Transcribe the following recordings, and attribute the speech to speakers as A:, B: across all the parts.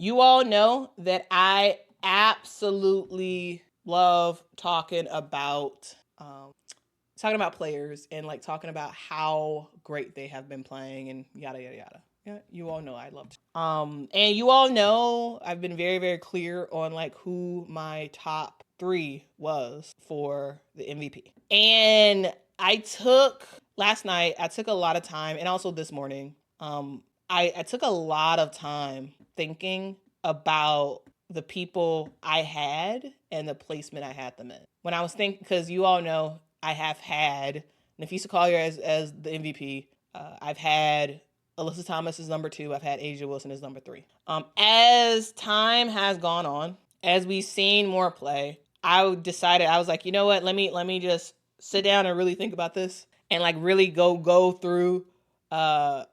A: You all know that I absolutely love talking about players and like talking about how great they have been playing and yada yada yada. Yeah, you all know I love to. And you all know I've been very, very clear on like who my top 3 was for the MVP. And last night, I took a lot of time, and also this morning, I took a lot of time thinking about the people I had and the placement I had them in. When I was thinking, because you all know I have had Napheesa Collier as the MVP. I've had Alyssa Thomas as number 2. I've had A'ja Wilson as number 3. As time has gone on, as we've seen more play, I decided, I was like, you know what? Let me just sit down and really think about this and like really go through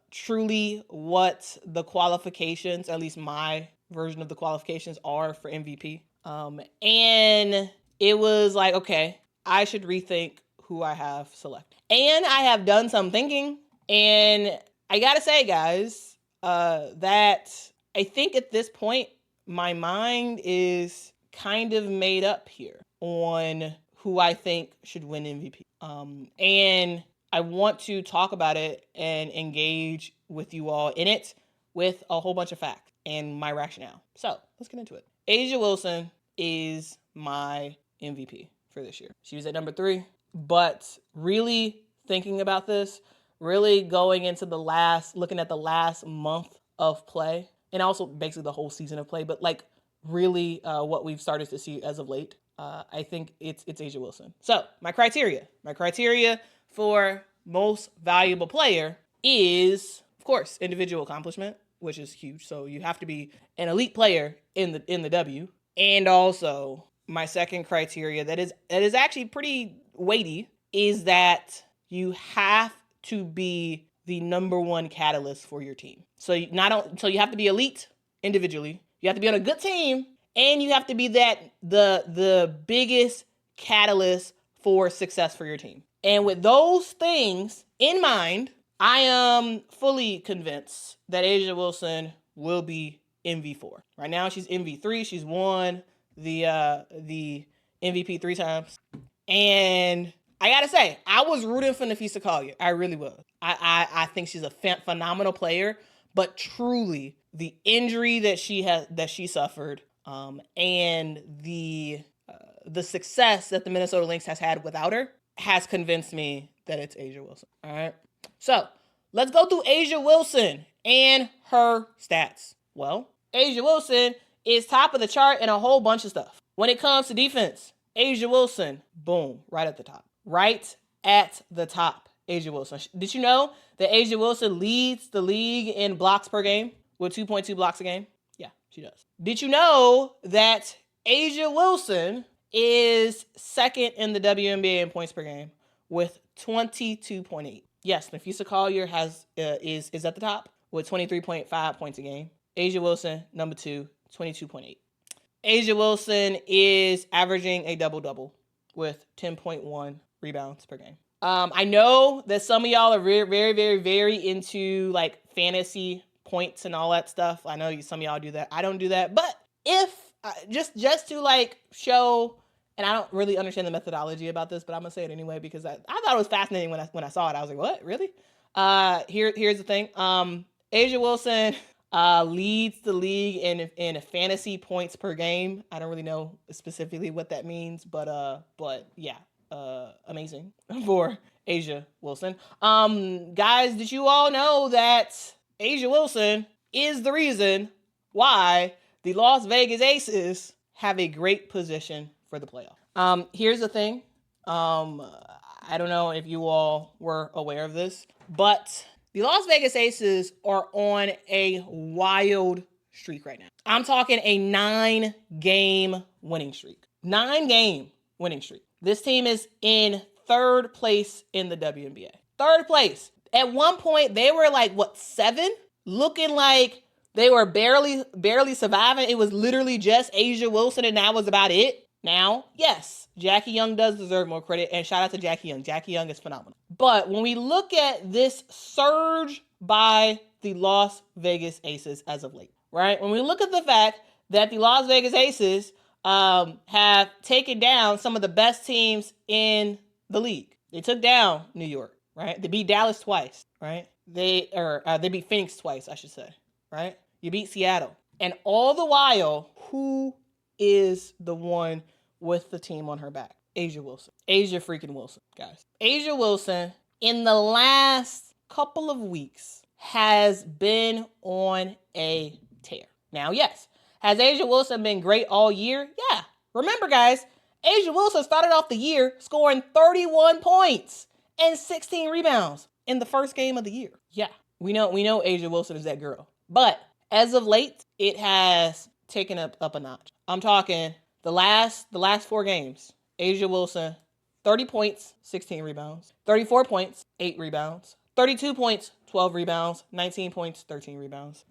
A: truly what the qualifications, at least my version of the qualifications, are for MVP. And it was like, okay, I should rethink who I have selected. And I have done some thinking, and I gotta say, guys, that I think at this point, my mind is kind of made up here on who I think should win MVP. And I want to talk about it and engage with you all in it with a whole bunch of facts and my rationale. So let's get into it. A'ja Wilson is my MVP for this year. She was at number 3, but really thinking about this, really going into looking at the last month of play, and also basically the whole season of play, but like really what we've started to see as of late, I think it's A'ja Wilson. So my criteria for most valuable player is, of course, individual accomplishment, which is huge. So you have to be an elite player in the W. And also my second criteria that is actually pretty weighty is that you have to be the number 1 catalyst for your team. So you have to be elite individually, you have to be on a good team, and you have to be the biggest catalyst for success for your team. And with those things in mind, I am fully convinced that A'ja Wilson will be MV4. Right now, she's MV3. She's won the MVP 3 times. And I gotta say, I was rooting for Napheesa Collier. I really was. I think she's a phenomenal player, but truly the injury that she suffered, and the success that the Minnesota Lynx has had without her has convinced me that it's A'ja Wilson. All right. So let's go through A'ja Wilson and her stats. Well, A'ja Wilson is top of the chart in a whole bunch of stuff. When it comes to defense, A'ja Wilson, boom, right at the top. Right at the top, A'ja Wilson. Did you know that A'ja Wilson leads the league in blocks per game with 2.2 blocks a game? Yeah, she does. Did you know that A'ja Wilson is second in the WNBA in points per game with 22.8? Yes, Napheesa Collier is at the top with 23.5 points a game. A'ja Wilson, number 2, 22.8. A'ja Wilson is averaging a double-double with 10.1 rebounds per game. I know that some of y'all are very, very, very, very into like fantasy points and all that stuff. I know some of y'all do that. I don't do that. But if just to like show, and I don't really understand the methodology about this, but I'm gonna say it anyway because I thought it was fascinating when I saw it. I was like, what, really? Here's the thing. A'ja Wilson leads the league in fantasy points per game. I don't really know specifically what that means, but yeah, amazing for A'ja Wilson. Guys, did you all know that A'ja Wilson is the reason why the Las Vegas Aces have a great position for the playoff? Here's the thing. I don't know if you all were aware of this, but the Las Vegas Aces are on a wild streak right now. I'm talking a 9-game winning streak. 9-game winning streak. This team is in 3rd place in the WNBA. 3rd place. At one point, they were like, 7? Looking like they were barely surviving. It was literally just A'ja Wilson, and that was about it. Now, yes, Jackie Young does deserve more credit, and shout out to Jackie Young. Jackie Young is phenomenal. But when we look at this surge by the Las Vegas Aces as of late, right? When we look at the fact that the Las Vegas Aces have taken down some of the best teams in the league. They took down New York, right? They beat Dallas twice, right? They beat Phoenix twice, I should say, right? You beat Seattle. And all the while, who is the one with the team on her back? A'ja Wilson. A'ja freaking Wilson, guys. A'ja Wilson, in the last couple of weeks, has been on a tear. Now, yes, has A'ja Wilson been great all year? Yeah. Remember, guys, A'ja Wilson started off the year scoring 31 points and 16 rebounds in the first game of the year. Yeah, we know A'ja Wilson is that girl. But as of late, it has taken up a notch. I'm talking the last 4 games. A'ja Wilson, 30 points, 16 rebounds. 34 points, 8 rebounds. 32 points, 12 rebounds. 19 points, 13 rebounds.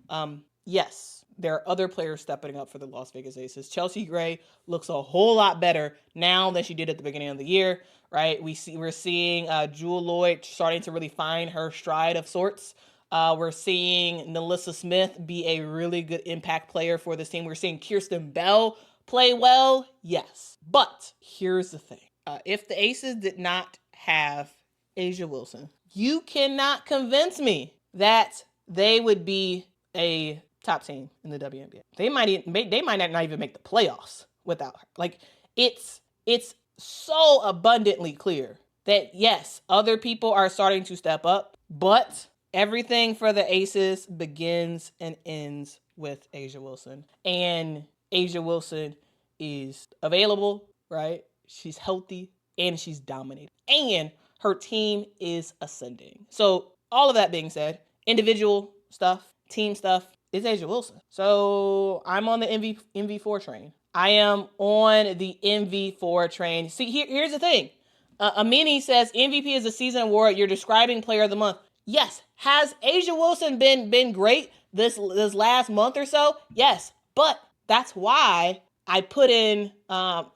A: Yes, there are other players stepping up for the Las Vegas Aces. Chelsea Gray looks a whole lot better now than she did at the beginning of the year, right? We're seeing Jewel Lloyd starting to really find her stride of sorts. We're seeing Alyssa Smith be a really good impact player for this team. We're seeing Kirsten Bell play well, yes. But here's the thing. If the Aces did not have A'ja Wilson, you cannot convince me that they would be a top team in the WNBA. They might not even make the playoffs without her. Like, it's so abundantly clear that yes, other people are starting to step up, but everything for the Aces begins and ends with A'ja Wilson. And A'ja Wilson is available, right? She's healthy and she's dominating. And her team is ascending. So all of that being said, individual stuff, team stuff, is A'ja Wilson. So I'm on the MV4 train. I am on the MV4 train. See, here's the thing. Amini says MVP is a season award. You're describing player of the month. Yes. Has A'ja Wilson been great this last month or so? Yes. But that's why I put in my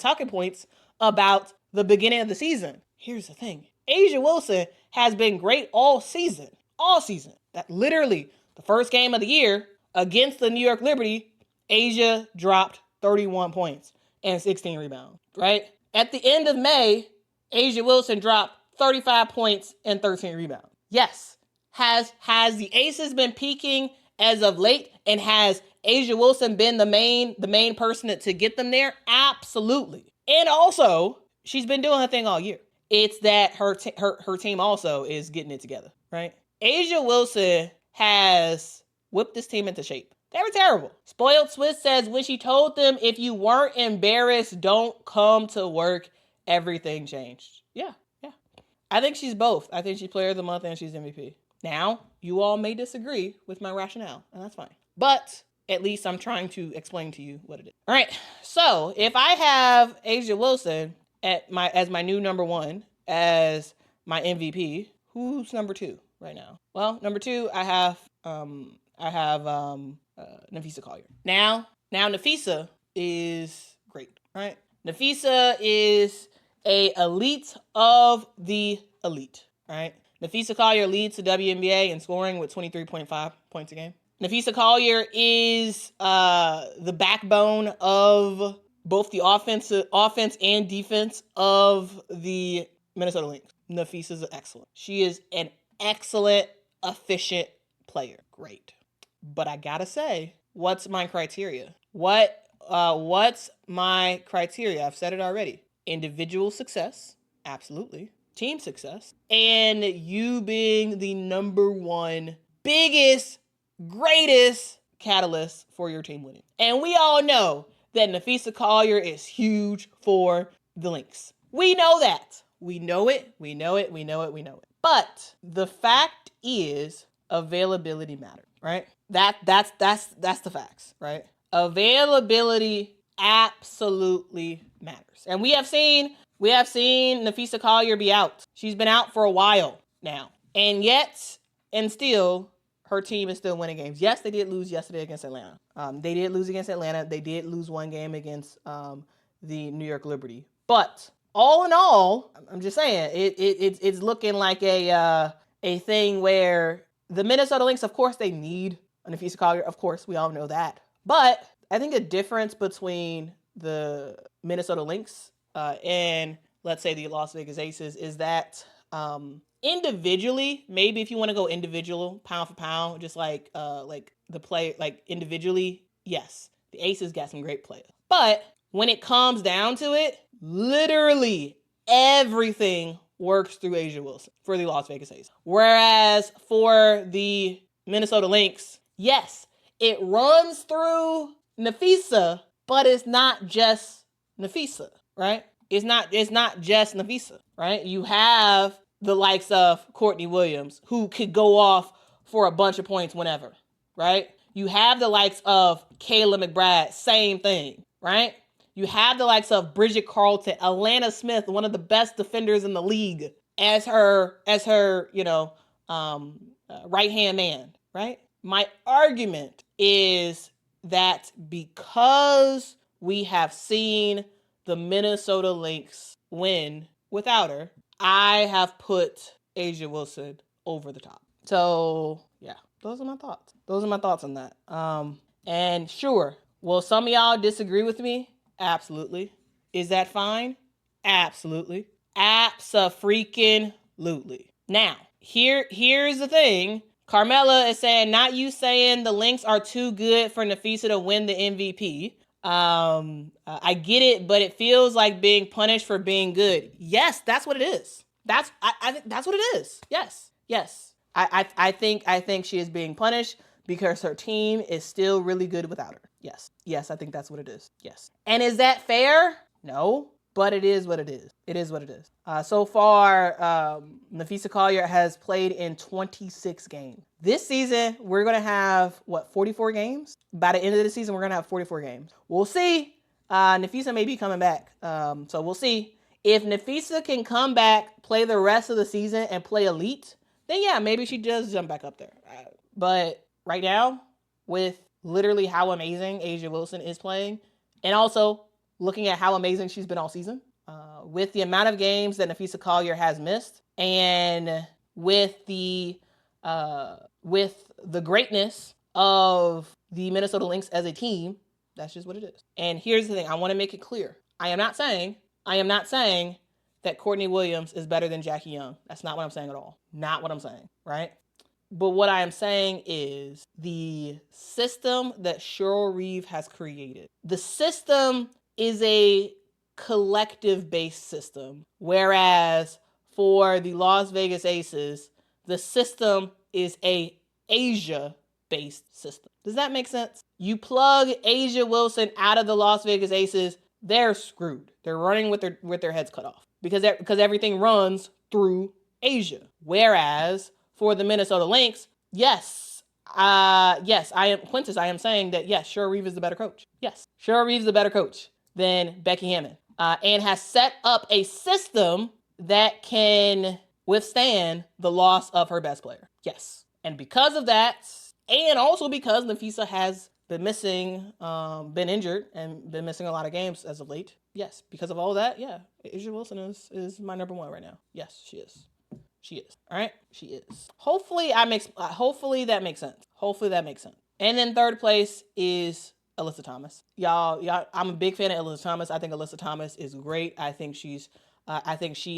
A: talking points about the beginning of the season. Here's the thing. A'ja Wilson has been great all season. All season. That literally the first game of the year against the New York Liberty, A'ja dropped 31 points and 16 rebounds, right? At the end of May, A'ja Wilson dropped 35 points and 13 rebounds. Yes. Has the Aces been peaking as of late, and has A'ja Wilson been the main person to get them there? Absolutely. And also, she's been doing her thing all year. It's that her team also is getting it together, right? A'ja Wilson has whipped this team into shape. They were terrible. Spoiled Swiss says, when she told them, if you weren't embarrassed, don't come to work, everything changed. Yeah. I think she's both. I think she's player of the month and she's MVP. Now, you all may disagree with my rationale, and that's fine. But at least I'm trying to explain to you what it is. All right. So if I have A'ja Wilson as my new number 1, as my MVP, who's number 2 right now? Well, number 2, I have Napheesa Collier. Now Napheesa is great, right? Napheesa is a elite of the elite, right? Napheesa Collier leads the WNBA in scoring with 23.5 points a game. Napheesa Collier is the backbone of both the offense and defense of the Minnesota Lynx. Napheesa is excellent. She is an excellent, efficient player. Great. But I gotta say, what's my criteria? What's my criteria? I've said it already. Individual success, absolutely. Team success, and you being the number 1 biggest, greatest catalyst for your team winning. And we all know that Napheesa Collier is huge for the Lynx. We know that. We know it. But the fact is, availability matters, right? That's the facts, right? Availability absolutely matters. And we have seen Napheesa Collier be out. She's been out for a while now. And still, her team is still winning games. Yes, they did lose yesterday against Atlanta. They did lose against Atlanta. They did lose one game against the New York Liberty. But all in all, I'm just saying, it's looking like a thing where the Minnesota Lynx, of course, they need a Napheesa Collier. Of course, we all know that. But I think a difference between the Minnesota Lynx and, let's say, the Las Vegas Aces is that individually, maybe if you want to go individual, pound for pound, just like the play, like individually, yes, the Aces got some great players. But when it comes down to it, literally everything works through A'ja Wilson for the Las Vegas Aces. Whereas for the Minnesota Lynx, yes, it runs through Napheesa, but it's not just Napheesa, right? It's not just Napheesa, right? You have the likes of Courtney Williams, who could go off for a bunch of points whenever, right? You have the likes of Kayla McBride, same thing, right? You have the likes of Bridget Carlton, Alana Smith, one of the best defenders in the league, as her right-hand man, right? My argument is that because we have seen the Minnesota Lynx win without her, I have put A'ja Wilson over the top. So, yeah, those are my thoughts. Those are my thoughts on that. And sure, will some of y'all disagree with me? Absolutely. Is that fine? Absolutely. Abso-freaking-lutely. Now, here's the thing. Carmela is saying, not you saying the Lynx are too good for Napheesa to win the MVP. I get it, but it feels like being punished for being good. Yes, that's what it is. I think that's what it is. Yes. I think she is being punished because her team is still really good without her. Yes, I think that's what it is. Yes. And is that fair? No, but it is what it is. It is what it is. So far, Napheesa Collier has played in 26 games. This season, we're going to have, 44 games? By the end of the season, we're going to have 44 games. We'll see. Napheesa may be coming back. So we'll see. If Napheesa can come back, play the rest of the season, and play elite, then yeah, maybe she does jump back up there. But right now, with literally how amazing A'ja Wilson is playing, and also looking at how amazing she's been all season, with the amount of games that Napheesa Collier has missed, and with the greatness of the Minnesota Lynx as a team, that's just what it is. And here's the thing, I want to make it clear. I am not saying that Courtney Williams is better than Jackie Young. That's not what I'm saying at all. Not what I'm saying, right? But what I am saying is the system that Cheryl Reeve has created. The system is a collective-based system, whereas for the Las Vegas Aces, the system is a A'ja-based system. Does that make sense? You plug A'ja Wilson out of the Las Vegas Aces, they're screwed. They're running with their heads cut off because everything runs through A'ja. Whereas for the Minnesota Lynx, yes, I am saying that yes, Cheryl Reeve is the better coach. Yes, Cheryl Reeve is the better coach than Becky Hammon, and has set up a system that can withstand the loss of her best player. Yes, and because of that, and also because Napheesa has been missing, been injured, and been missing a lot of games as of late. Yes, because of all that, yeah, A'ja Wilson is my number one right now. Yes, she is. She is. All right? She is. Hopefully that makes sense. Hopefully that makes sense. And then third place is Alyssa Thomas. Y'all, I'm a big fan of Alyssa Thomas. I think Alyssa Thomas is great. I think she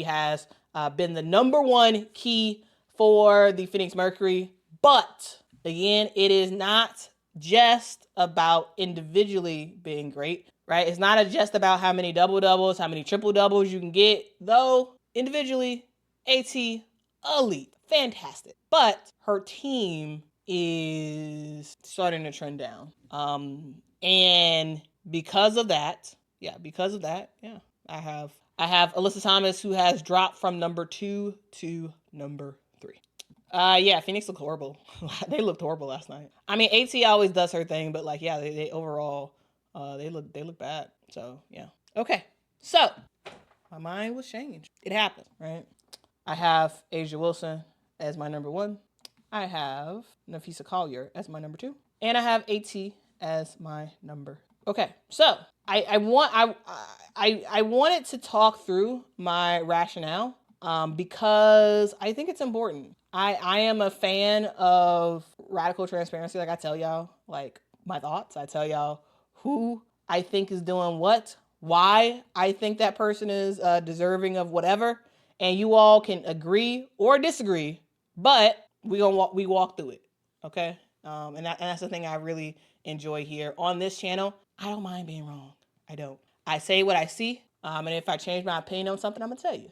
A: has been the number one key for the Phoenix Mercury. But again, it is not just about individually being great, right? It's not just about how many double-doubles, how many triple-doubles you can get, though individually, AT, elite, fantastic. But her team is starting to trend down. And because of that, I have Alyssa Thomas, who has dropped from number 2 to number 3. Phoenix looked horrible. They looked horrible last night. I mean, AT always does her thing, but they overall, they look bad. So yeah. Okay. So my mind was changed. It happened, right? I have A'ja Wilson as my number 1. I have Napheesa Collier as my number 2, and I have AT as my number. Okay, so I wanted to talk through my rationale because I think it's important. I am a fan of radical transparency. Like I tell y'all, like my thoughts. I tell y'all who I think is doing what, why I think that person is deserving of whatever, and you all can agree or disagree, but we walk through it, okay? And that's the thing I really enjoy here on this channel. I don't mind being wrong. I don't. I say what I see, and if I change my opinion on something, I'm gonna tell you.